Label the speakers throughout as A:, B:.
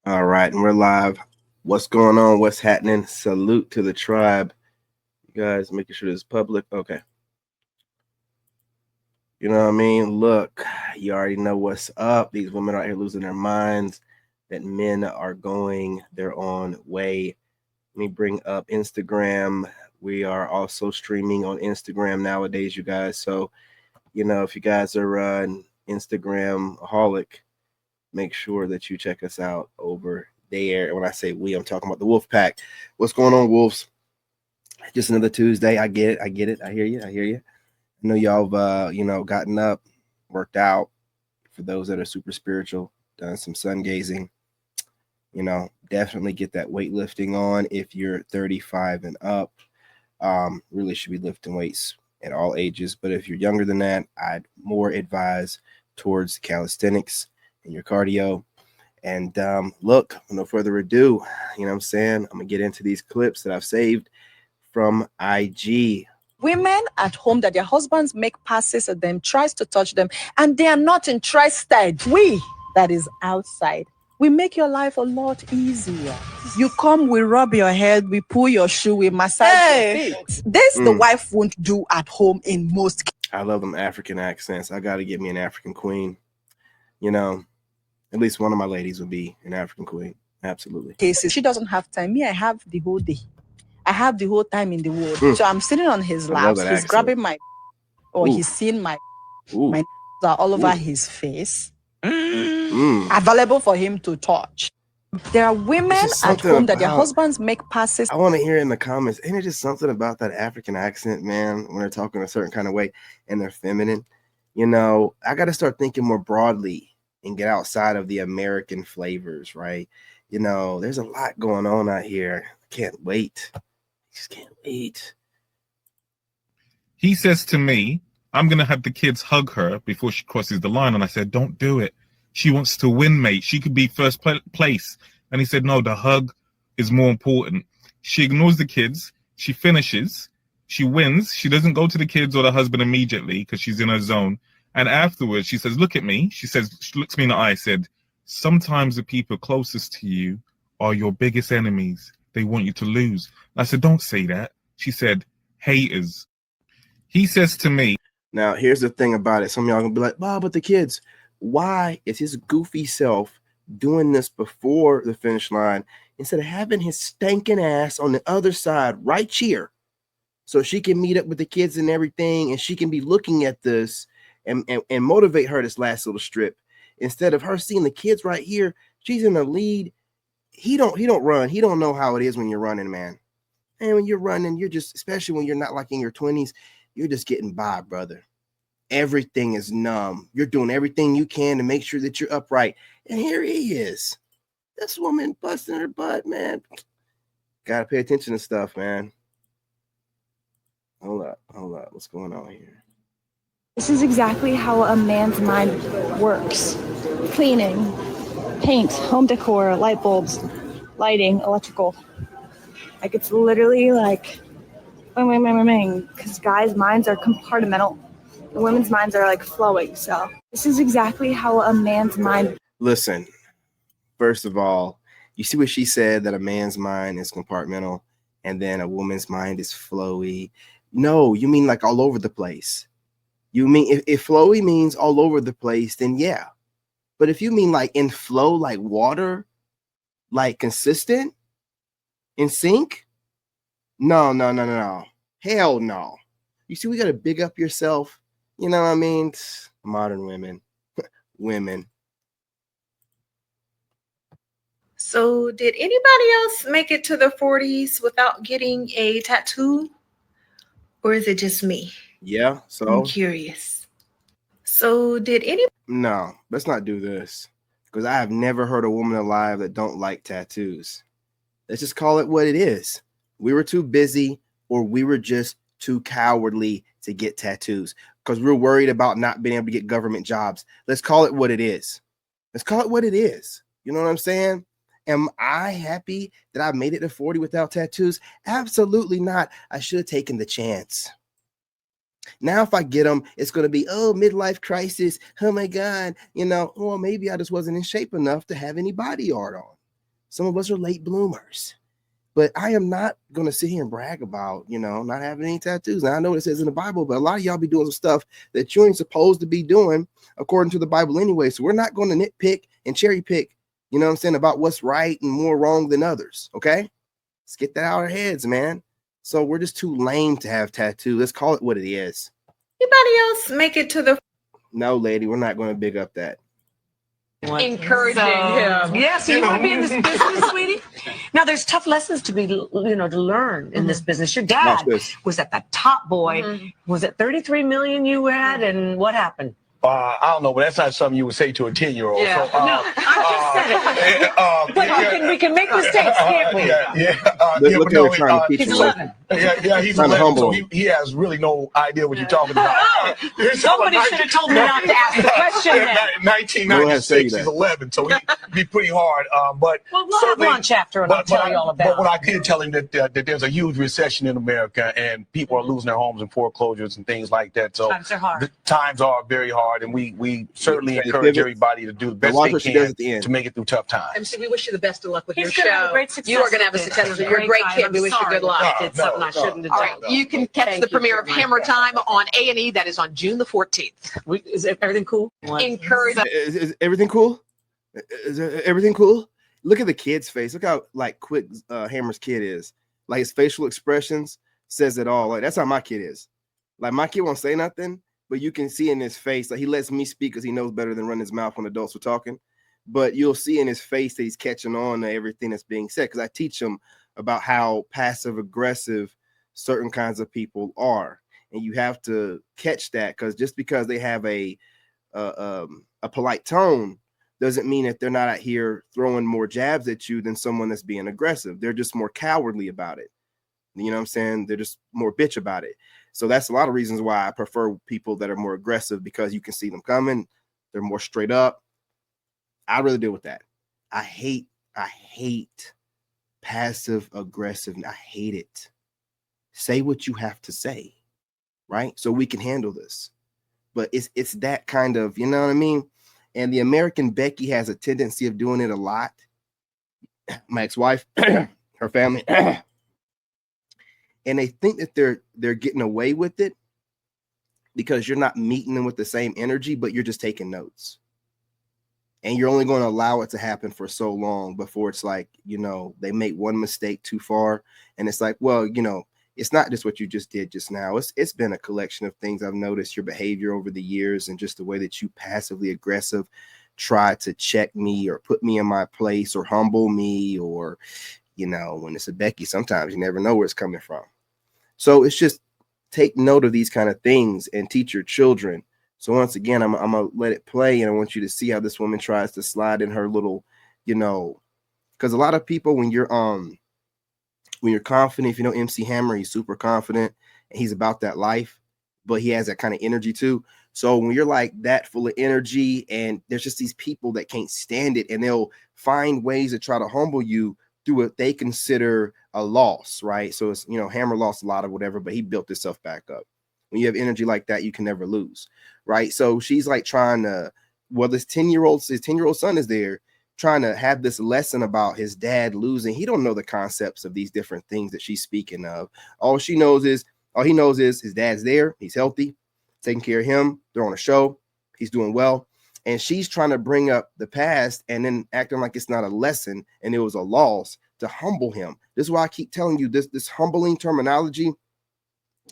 A: All right, and we're live. What's going on? What's happening? Salute to the tribe. You guys making sure this is public. Okay. You know what I mean? Look, you already know what's up. These women are out here losing their minds, that men are going their own way. Let me bring up Instagram. We are also streaming on Instagram nowadays, you guys. So, if you guys are an Instagram holic, make sure that you check us out over there. And when I say we, I'm talking about the Wolf Pack. What's going on, Wolves? Just another Tuesday. I get it. I get it. I hear you. I hear you. I know y'all have gotten up, worked out. For those that are super spiritual, done some sun gazing. Definitely get that weightlifting on if you're 35 and up. Really should be lifting weights at all ages. But if you're younger than that, I'd more advise towards calisthenics and your cardio. And look, no further ado, you know what I'm saying? I'm going to get into these clips that I've saved from IG.
B: Women at home that their husbands make passes at them, tries to touch them, and they are not interested. We, that is outside, we make your life a lot easier. You come, we rub your head, we pull your shoe, we massage your feet. This the wife won't do at home in most cases.
A: I love them African accents. I got to get me an African queen. At least one of my ladies would be an African queen. Absolutely.
B: She doesn't have time. Me, I have the whole day. I have the whole time in the world. So I'm sitting on his lap. He's
A: accent.
B: grabbing my, or he's seeing my are all over his face. Available for him to touch. There are women at home that their husbands make passes.
A: I want to hear in the comments, ain't it just something about that African accent, man, when they're talking a certain kind of way and they're feminine? I got to start thinking more broadly and get outside of the American flavors, right? There's a lot going on out here. I can't wait. I just can't wait.
C: He says to me, I'm going to have the kids hug her before she crosses the line. And I said, don't do it. She wants to win, mate. She could be first place. And he said, no, the hug is more important. She ignores the kids. She finishes. She wins. She doesn't go to the kids or the husband immediately because she's in her zone. And afterwards, she says, look at me. She looks me in the eye, said, sometimes the people closest to you are your biggest enemies. They want you to lose. I said, don't say that. She said, haters. He says to me.
A: Now, here's the thing about it. Some of y'all gonna be like, "Wow, but the kids." Why is his goofy self doing this before the finish line instead of having his stinking ass on the other side right here, so she can meet up with the kids and everything, and she can be looking at this and motivate her this last little strip instead of her seeing the kids right here. She's in the lead. He don't run. He don't know how it is when you're running, man. And when you're running, you're just, especially when you're not like in your 20s, you're just getting by, brother. Everything is numb. You're doing everything you can to make sure that you're upright. And here he is. This woman busting her butt, man. Gotta pay attention to stuff, man. Hold up. What's going on here?
D: This is exactly how a man's mind works. Cleaning, paint, home decor, light bulbs, lighting, electrical. Like, it's literally like, because guys' minds are compartmental. The women's minds are like flowing. So this is exactly how a man's mind.
A: Listen, first of all, you see what she said, that a man's mind is compartmental and then a woman's mind is flowy. No, you mean like all over the place. You mean if flowy means all over the place, then yeah. But if you mean like in flow, like water, like consistent, in sync, no. Hell no. You see, we got to big up yourself. You know what I mean? Modern women. Women.
E: So did anybody else make it to the 40s without getting a tattoo? Or is it just me?
A: Yeah, so
E: I'm curious. So did any?
A: No, let's not do this. Because I have never heard a woman alive that don't like tattoos. Let's just call it what it is. We were too busy, or we were just too cowardly to get tattoos because we're worried about not being able to get government jobs. Let's call it what it is. Let's call it what it is. You know what I'm saying? Am I happy that I made it to 40 without tattoos? Absolutely not. I should have taken the chance. Now, if I get them, it's going to be, oh, midlife crisis. Oh, my God. Well, maybe I just wasn't in shape enough to have any body art on. Some of us are late bloomers. But I am not going to sit here and brag about, not having any tattoos. Now, I know it says in the Bible, but a lot of y'all be doing some stuff that you ain't supposed to be doing according to the Bible anyway. So we're not going to nitpick and cherry pick, about what's right and more wrong than others. Okay? Let's get that out of our heads, man. So we're just too lame to have tattoos. Let's call it what it is.
E: Anybody else make it to the?
A: No, lady, we're not going to big up that.
F: Encouraging him.
G: Yeah, so you want to be in this business, sweetie? Now, there's tough lessons to be, to learn in this business. Your dad was at the top, boy. Was it 33 million you had, and what happened?
H: I don't know, but that's not something you would say to a 10-year-old.
G: Yeah.
H: So,
G: No, I just said it. But we can make mistakes, can't we?
A: Look at trying to teach
G: he's
A: him.
G: 11.
H: Yeah, he's 11, so he has really no idea what you're talking about.
G: Somebody should have told me not to ask the question then.
H: 1996, he's 11, so he'd be pretty hard. But
G: well, we'll have lunch after, and I'll tell you all about it.
H: But what I did tell him that there's a huge recession in America, and people are losing their homes and foreclosures and things like that. So
G: times are hard.
H: The times are very hard. And we certainly encourage everybody to do the best they can to make it through tough times.
F: MC, we wish you the best of luck with your
G: He's gonna have
F: show.
G: a great success
F: You are going to have a
G: with it.
F: successful. You're a great
G: guy,
F: kid.
G: and
F: We
G: I'm
F: wish you
G: sorry
F: good luck.
G: I did something I shouldn't have
F: All
G: done.
F: right, you can catch
G: Thank
F: the
G: you
F: premiere
G: so
F: of
G: much.
F: Hammer Time on A&E. That is on June the 14th.
G: Is everything cool?
F: Encourage.
A: Is everything cool? Is everything cool? Look at the kid's face. Look how quick Hammer's kid is. Like his facial expressions says it all. Like that's how my kid is. Like my kid won't say nothing, but you can see in his face, like he lets me speak because he knows better than running his mouth when adults are talking. But you'll see in his face that he's catching on to everything that's being said because I teach him about how passive aggressive certain kinds of people are, and you have to catch that because just because they have a polite tone doesn't mean that they're not out here throwing more jabs at you than someone that's being aggressive. They're just more cowardly about it. You know what I'm saying? They're just more bitch about it. So that's a lot of reasons why I prefer people that are more aggressive because you can see them coming. They're more straight up. I really deal with that. I hate passive aggressive. I hate it. Say what you have to say, right? So we can handle this. But it's that kind of, you know what I mean? And the American Becky has a tendency of doing it a lot. My ex-wife, her family, and they think that they're getting away with it because you're not meeting them with the same energy, but you're just taking notes. And you're only going to allow it to happen for so long before it's like, they make one mistake too far. And it's like, well, it's not just what you just did just now. It's been a collection of things I've noticed your behavior over the years and just the way that you passively aggressive try to check me or put me in my place or humble me or, when it's a Becky, sometimes you never know where it's coming from. So it's just take note of these kind of things and teach your children. So once again, I'm going to let it play. And I want you to see how this woman tries to slide in her little, because a lot of people, when you're confident, if you know MC Hammer, he's super confident and he's about that life, but he has that kind of energy too. So when you're like that full of energy and there's just these people that can't stand it and they'll find ways to try to humble you through what they consider a loss, right? So it's, Hammer lost a lot of whatever, but he built himself back up. When you have energy like that, you can never lose, right? So she's like trying to, his 10-year-old son is there trying to have this lesson about his dad losing. He don't know the concepts of these different things that she's speaking of. All he knows is his dad's there. He's healthy, taking care of him. They're on a show. He's doing well. And she's trying to bring up the past and then acting like it's not a lesson and it was a loss to humble him. This is why I keep telling you this humbling terminology.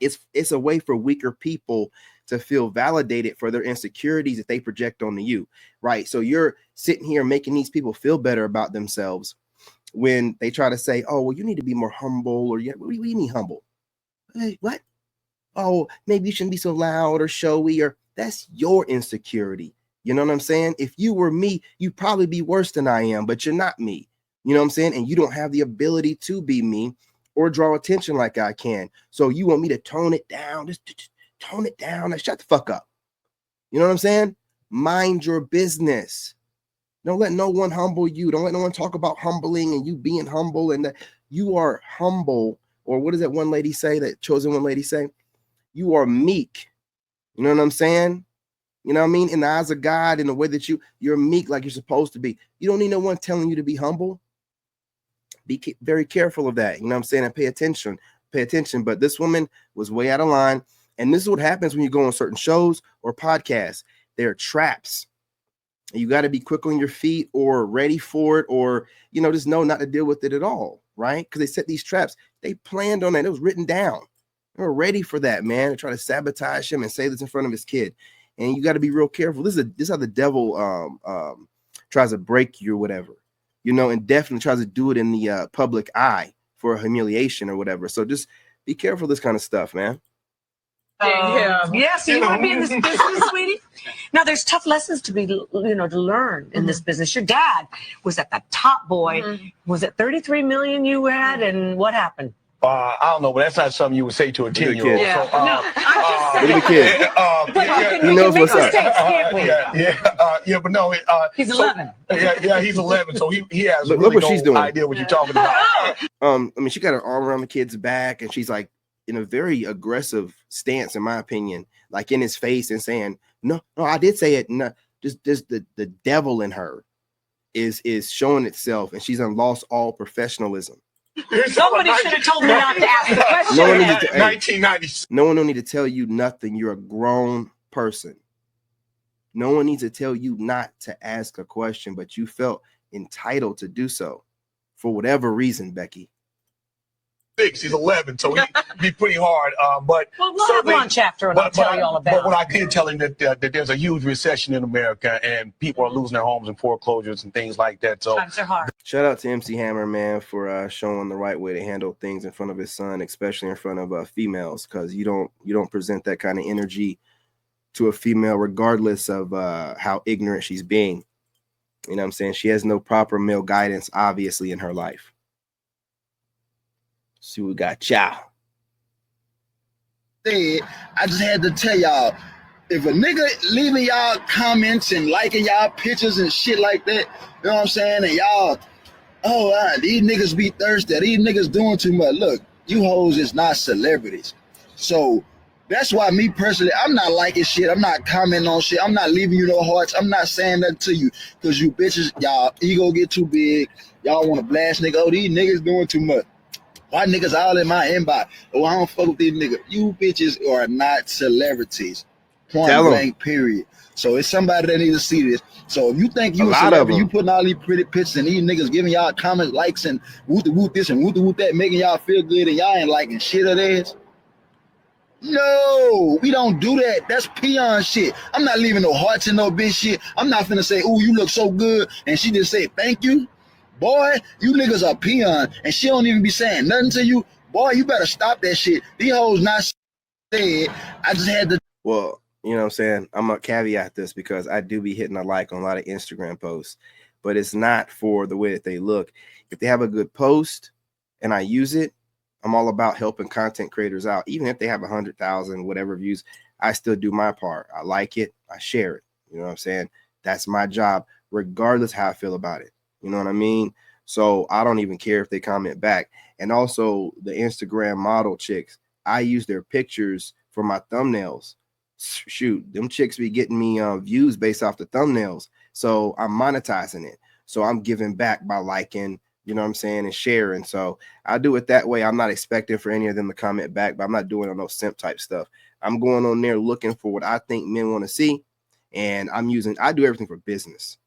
A: It's a way for weaker people to feel validated for their insecurities that they project onto you, right? So you're sitting here making these people feel better about themselves when they try to say, oh, well, you need to be more humble or what do you mean humble? Hey, what? Oh, maybe you shouldn't be so loud or showy or that's your insecurity. You know what I'm saying? If you were me, you'd probably be worse than I am, but you're not me. You know what I'm saying? And you don't have the ability to be me or draw attention like I can. So you want me to tone it down, just tone it down and shut the fuck up. You know what I'm saying? Mind your business. Don't let no one humble you. Don't let no one talk about humbling and you being humble and that you are humble. Or what does that one lady say, that chosen one lady say? You are meek. You know what I'm saying? You know what I mean? In the eyes of God, in the way that you're meek like you're supposed to be. You don't need no one telling you to be humble. be very careful of that. You know what I'm saying? And pay attention. But this woman was way out of line. And this is what happens when you go on certain shows or podcasts. They're traps. You got to be quick on your feet or ready for it, or, you know, just know not to deal with it at all, right? Because they set these traps. They planned on it. It was written down. They were ready for that, man. They try to sabotage him and say this in front of his kid. And you got to be real careful. This is how the devil tries to break you or whatever, you know, and definitely tries to do it in the public eye for humiliation or whatever. So just be careful of this kind of stuff, man.
G: Yeah, so you want to be in this business, sweetie? Now, there's tough lessons to be, to learn in this business. Your dad was at the top, boy. Was it 33 million you had, and what happened?
H: I don't know, but that's not something you would say to a 10-year-old.
G: Yeah.
H: So,
G: No, I'm
A: Look at the kid. He knows what's up.
H: But no,
G: He's 11.
H: He's 11, so he has
A: Look
H: really
A: what
H: no
A: she's doing.
H: idea what you're talking about.
A: I mean, she got her arm around the kid's back, and she's like in a very aggressive stance, in my opinion, like in his face and saying, no, I did say it. No, just the devil in her is showing itself, and she's lost all professionalism.
G: Somebody should have told me not to ask the question.
A: No one needs to,
H: 1996.
A: No one don't need to tell you nothing. You're a grown person. No one needs to tell you not to ask a question, but you felt entitled to do so for whatever reason, Becky.
H: He's 11, so he'd be pretty hard. But
G: we'll have lunch after, and I'll tell you all about it.
H: But what I did tell him that there's a huge recession in America, and people are losing their homes and foreclosures and things like that. So
G: times are hard.
A: Shout out to MC Hammer, man, for showing the right way to handle things in front of his son, especially in front of females, because you don't present that kind of energy to a female, regardless of how ignorant she's being. You know what I'm saying? She has no proper male guidance, obviously, in her life. See, we got Chow.
I: I just had to tell y'all, if a nigga leaving y'all comments and liking y'all pictures and shit like that, you know what I'm saying? And y'all, these niggas be thirsty. These niggas doing too much. Look, you hoes is not celebrities. So that's why me personally, I'm not liking shit. I'm not commenting on shit. I'm not leaving you no hearts. I'm not saying nothing to you because you bitches, y'all ego get too big. Y'all want to blast nigga. Oh, these niggas doing too much. Why niggas all in my inbox? Oh, I don't fuck with these niggas. You bitches are not celebrities. Point blank, period. So it's somebody that needs to see this. So if you think you a celebrity, you putting all these pretty pictures and these niggas giving y'all comments, likes, and whoop this and whoop that, making y'all feel good, and y'all ain't liking shit of theirs. No, we don't do that. That's peon shit. I'm not leaving no hearts in no bitch shit. I'm not finna say, ooh, you look so good, and she just say thank you. Boy, you niggas are peon, and she don't even be saying nothing to you. Boy, you better stop that shit. These hoes not said. I just had to.
A: Well, you know what I'm saying? I'm going to caveat this because I do be hitting a like on a lot of Instagram posts, but it's not for the way that they look. If they have a good post and I use it, I'm all about helping content creators out. Even if they have 100,000, whatever views, I still do my part. I like it. I share it. You know what I'm saying? That's my job, regardless how I feel about it. You know what I mean? So I don't even care if they comment back. And also the Instagram model chicks, I use their pictures for my thumbnails. Shoot, them chicks be getting me views based off the thumbnails. So I'm monetizing it. So I'm giving back by liking, you know what I'm saying, and sharing. So I do it that way. I'm not expecting for any of them to comment back, but I'm not doing no simp type stuff. I'm going on there looking for what I think men want to see. And I do everything for business.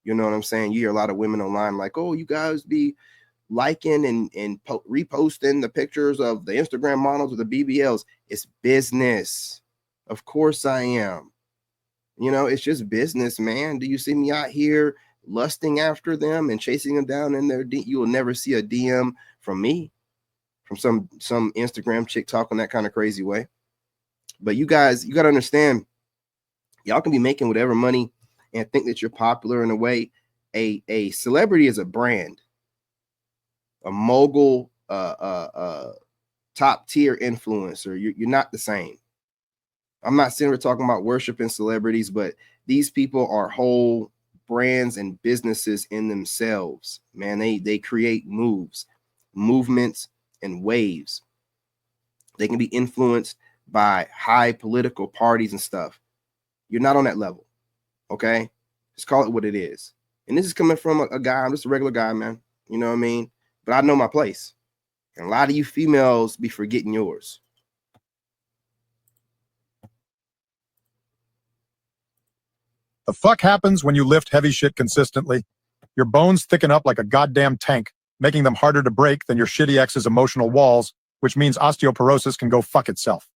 A: You know what I'm saying? You hear a lot of women online like, oh, you guys be liking and reposting the pictures of the Instagram models or the BBLs. It's business. Of course I am. You know, it's just business, man. Do you see me out here lusting after them and chasing them down in their you will never see a DM from me, from some Instagram chick talking that kind of crazy way. But you guys, you got to understand, y'all can be making whatever money and think that you're popular in a way. A celebrity is a brand, a mogul, top tier influencer. You're not the same. I'm not sitting here talking about worshiping celebrities, but these people are whole brands and businesses in themselves. Man, they create movements, and waves. They can be influenced by high political parties and stuff. You're not on that level. Okay, just call it what it is. And this is coming from a guy. I'm just a regular guy, man. You know what I mean? but I know my place. And a lot of you females be forgetting yours.
J: The fuck happens when you lift heavy shit consistently? Your bones thicken up like a goddamn tank, making them harder to break than your shitty ex's emotional walls, which means osteoporosis can go fuck itself.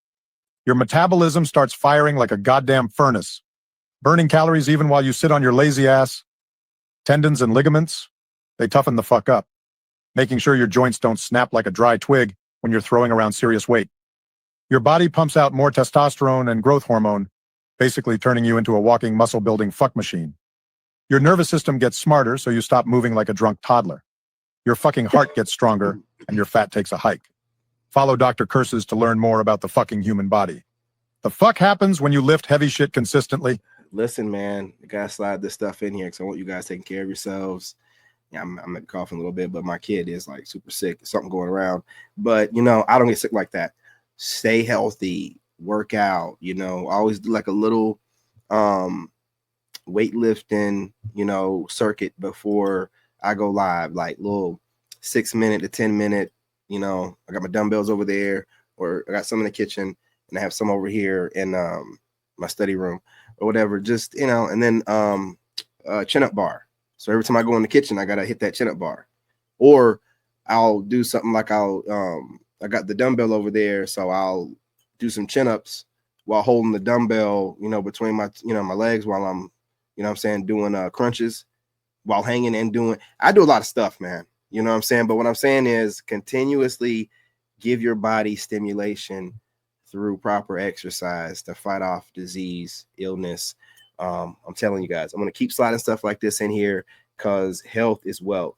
J: Your metabolism starts firing like a goddamn furnace, burning calories even while you sit on your lazy ass. Tendons and ligaments, they toughen the fuck up, making sure your joints don't snap like a dry twig when you're throwing around serious weight. Your body pumps out more testosterone and growth hormone, basically turning you into a walking muscle-building fuck machine. Your nervous system gets smarter, so you stop moving like a drunk toddler. Your fucking heart gets stronger, and your fat takes a hike. Follow Dr. Curses to learn more about the fucking human body. The fuck happens when you lift heavy shit consistently?
A: Listen, man, I gotta slide this stuff in here because I want you guys taking care of yourselves. Yeah, I'm coughing a little bit, but my kid is like super sick. Something going around. But, I don't get sick like that. Stay healthy, work out, always do like a little weightlifting, circuit before I go live, like little 6 minute to 10 minute, I got my dumbbells over there, or I got some in the kitchen and I have some over here in my study room or whatever, just, and then chin up bar. So every time I go in the kitchen, I got to hit that chin up bar, or I'll do something like I got the dumbbell over there. So I'll do some chin ups while holding the dumbbell, between my, my legs while I'm, doing crunches while hanging and I do a lot of stuff, man. You know what I'm saying? But what I'm saying is continuously give your body stimulation through proper exercise to fight off disease, illness. I'm telling you guys, I'm going to keep sliding stuff like this in here because health is wealth.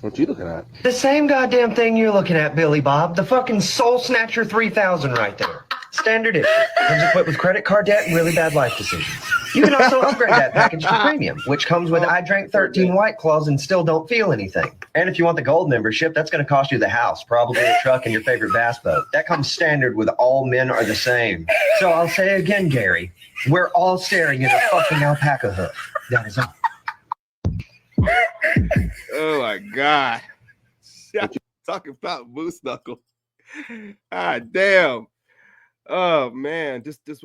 A: What you looking at?
K: The same goddamn thing you're looking at, Billy Bob. The fucking Soul Snatcher 3000 right there. Standard issue. Comes equipped with credit card debt and really bad life decisions. You can also upgrade that package to premium, which comes with I drank 13 White Claws and still don't feel anything. And if you want the gold membership, that's going to cost you the house, probably a truck and your favorite bass boat. That comes standard with all men are the same. So I'll say again, Gary, we're all staring at a fucking alpaca hoof. That is all.
A: Oh my God. Talking about moose knuckle. Ah, damn. Oh man, just